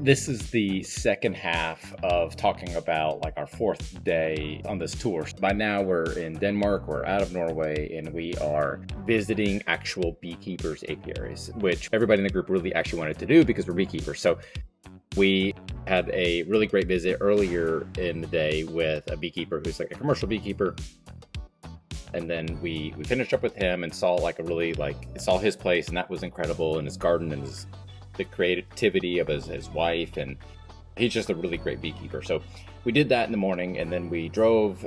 This is the second half of talking about like our fourth day on this tour. By now we're in Denmark, we're out of Norway, and we are visiting actual beekeepers' apiaries, which everybody in the group really actually wanted to do because we're beekeepers. So we had a really great visit earlier in the day with a beekeeper who's like a commercial beekeeper. And then we finished up with him and saw saw his place, and that was incredible, and his garden and the creativity of his wife, and he's just a really great beekeeper. So we did that in the morning, and then we drove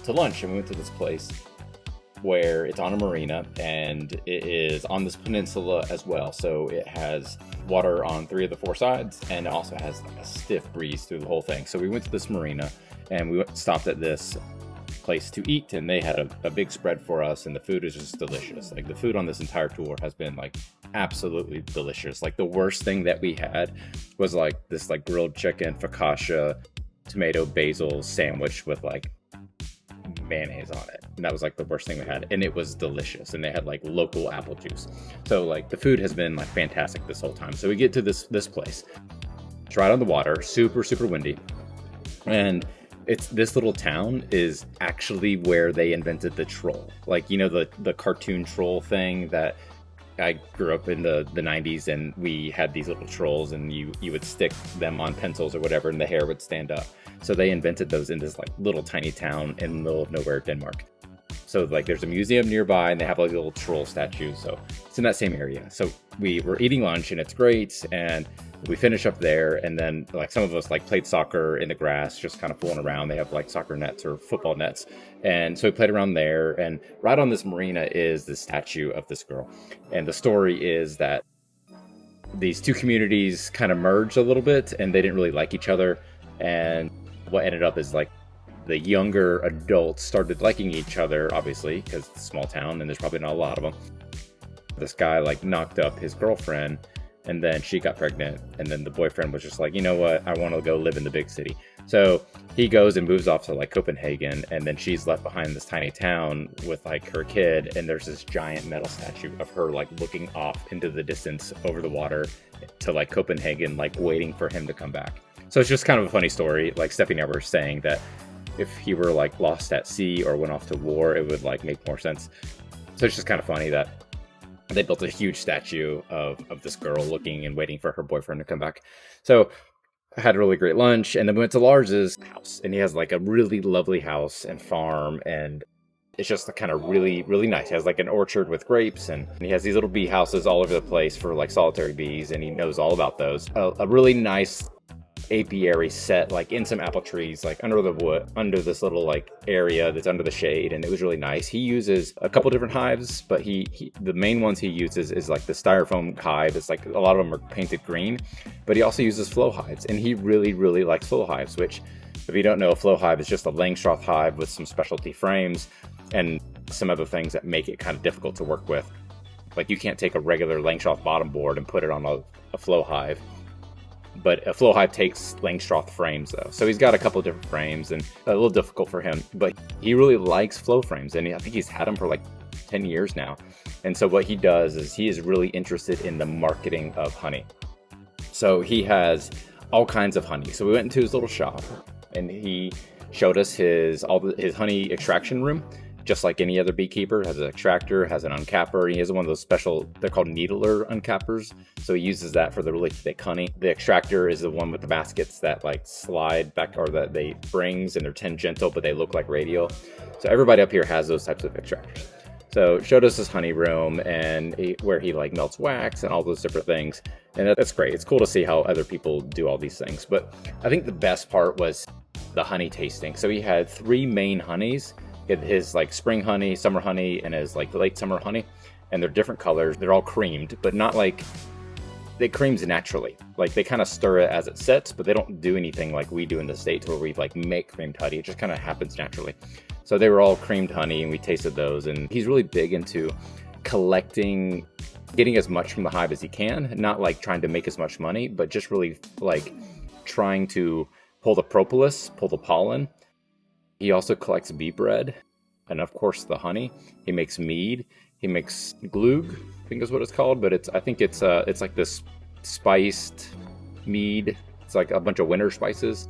to lunch, and we went to this place where it's on a marina, and it is on this peninsula as well. So it has water on 3 of the 4 sides, and it also has like a stiff breeze through the whole thing. So we went to this marina, and we stopped at this place to eat, and they had a big spread for us, and the food is just delicious. Like, the food on this entire tour has been like absolutely delicious. Like, the worst thing that we had was like this like grilled chicken focaccia tomato basil sandwich with like mayonnaise on it, and that was like the worst thing we had, and it was delicious. And they had like local apple juice. So like the food has been like fantastic this whole time. So we get to this place, it's right on the water, super windy, and this little town is actually where they invented the troll. Like, you know, the cartoon troll thing that I grew up in the 90s, and we had these little trolls, and you would stick them on pencils or whatever, and the hair would stand up. So they invented those in this like little tiny town in the middle of nowhere, Denmark. So like there's a museum nearby, and they have like little troll statues. So it's in that same area. So we were eating lunch, and it's great. And we finish up there, and then like some of us like played soccer in the grass, just kind of fooling around. They have like soccer nets or football nets. And so we played around there, and right on this marina is the statue of this girl. And the story is that these two communities kind of merged a little bit, and they didn't really like each other. And what ended up is like the younger adults started liking each other, obviously, because it's a small town and there's probably not a lot of them. This guy like knocked up his girlfriend, and then she got pregnant, and then the boyfriend was just like, you know what, I want to go live in the big city. So he goes and moves off to like Copenhagen, and then she's left behind in this tiny town with like her kid, and there's this giant metal statue of her like looking off into the distance over the water to like Copenhagen, like waiting for him to come back. So it's just kind of a funny story. Like Steffi and I were saying that if he were like lost at sea or went off to war, it would like make more sense. So it's just kind of funny that they built a huge statue of this girl looking and waiting for her boyfriend to come back. So I had a really great lunch, and then we went to Lars's house, and he has like a really lovely house and farm, and it's just kind of really nice. He has like an orchard with grapes, and he has these little bee houses all over the place for like solitary bees, and he knows all about those. A really nice apiary set like in some apple trees, like under the wood, under this little like area that's under the shade, and it was really nice. He uses a couple different hives, but the main ones he uses is like the styrofoam hive. It's like a lot of them are painted green, but he also uses flow hives, and he really likes flow hives, which, if you don't know, a flow hive is just a Langstroth hive with some specialty frames and some other things that make it kind of difficult to work with. Like, you can't take a regular Langstroth bottom board and put it on a flow hive. But a flow hive takes Langstroth frames, though. So he's got a couple different frames, and a little difficult for him. But he really likes flow frames, and I think he's had them for like 10 years now. And so what he does is he is really interested in the marketing of honey. So he has all kinds of honey. So we went into his little shop, and he showed us his honey extraction room. Just like any other beekeeper, has an extractor, has an uncapper. He has one of those special, they're called needler uncappers. So he uses that for the really thick honey. The extractor is the one with the baskets that like slide back, or that they springs, and they're tangential, but they look like radial. So everybody up here has those types of extractors. So showed us his honey room, and where he like melts wax and all those different things. And that's great. It's cool to see how other people do all these things. But I think the best part was the honey tasting. So he had 3 main honeys. His like spring honey, summer honey, and his like late summer honey, and they're different colors. They're all creamed, but not like it creams naturally. Like, they kind of stir it as it sets, but they don't do anything like we do in the States where we like make creamed honey. It just kind of happens naturally. So they were all creamed honey, and we tasted those. And he's really big into collecting, getting as much from the hive as he can, not like trying to make as much money, but just really like trying to pull the propolis, pull the pollen. He also collects bee bread, and of course the honey. He makes mead. He makes glug, I think is what it's called, but I think it's like this spiced mead It's like a bunch of winter spices.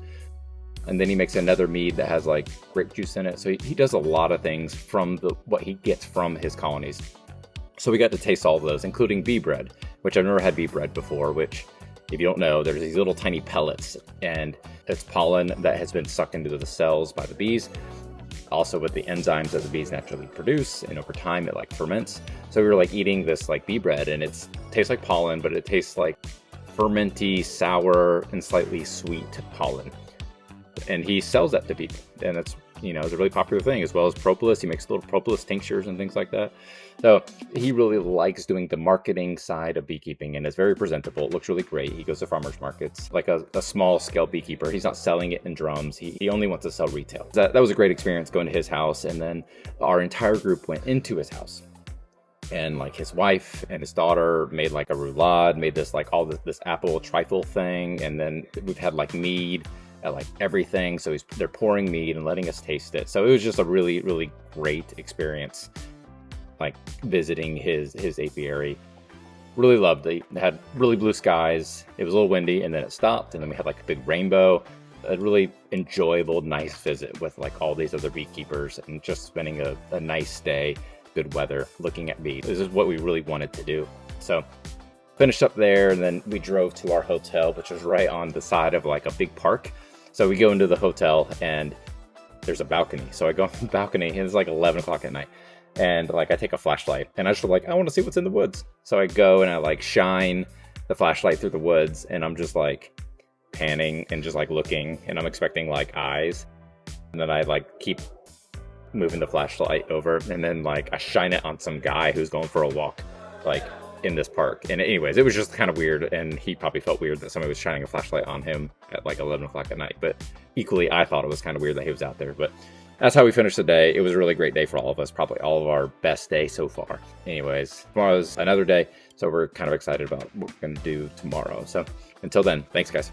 And then he makes another mead that has like grape juice in it. So he does a lot of things from what he gets from his colonies. So we got to taste all of those, including bee bread, which I've never had bee bread before, which, if you don't know, there's these little tiny pellets, and it's pollen that has been sucked into the cells by the bees, also with the enzymes that the bees naturally produce, and over time it like ferments. So we were like eating this like bee bread, and it tastes like pollen, but it tastes like fermenty, sour, and slightly sweet pollen. And he sells that to people, and it's, you know, it's a really popular thing, as well as propolis. He makes little propolis tinctures and things like that. So he really likes doing the marketing side of beekeeping, and it's very presentable. It looks really great. He goes to farmers markets like a small scale beekeeper. He's not selling it in drums. He only wants to sell retail. That was a great experience going to his house. And then our entire group went into his house, and like his wife and his daughter made like a roulade, made this like all this apple trifle thing. And then we've had like mead at like everything. So they're pouring mead and letting us taste it. So it was just a really, really great experience, like visiting his apiary. Really loved it. It had really blue skies. It was a little windy, and then it stopped, and then we had like a big rainbow. A really enjoyable, nice visit with like all these other beekeepers, and just spending a nice day, good weather, looking at bees. This is what we really wanted to do. So finished up there, and then we drove to our hotel, which was right on the side of like a big park. So we go into the hotel, and there's a balcony. So I go on the balcony, and it's like 11 o'clock at night. And like I take a flashlight, and I just like, I want to see what's in the woods. So I go and I like shine the flashlight through the woods, and I'm just like panning and just like looking, and I'm expecting like eyes. And then I like keep moving the flashlight over, and then like I shine it on some guy who's going for a walk like in this park. And anyways, it was just kind of weird, and he probably felt weird that somebody was shining a flashlight on him at like 11 o'clock at night. But equally, I thought it was kind of weird that he was out there. But that's how we finished the day. It was a really great day for all of us, probably all of our best day so far. Anyways, tomorrow's another day, so we're kind of excited about what we're going to do tomorrow. So until then, thanks guys.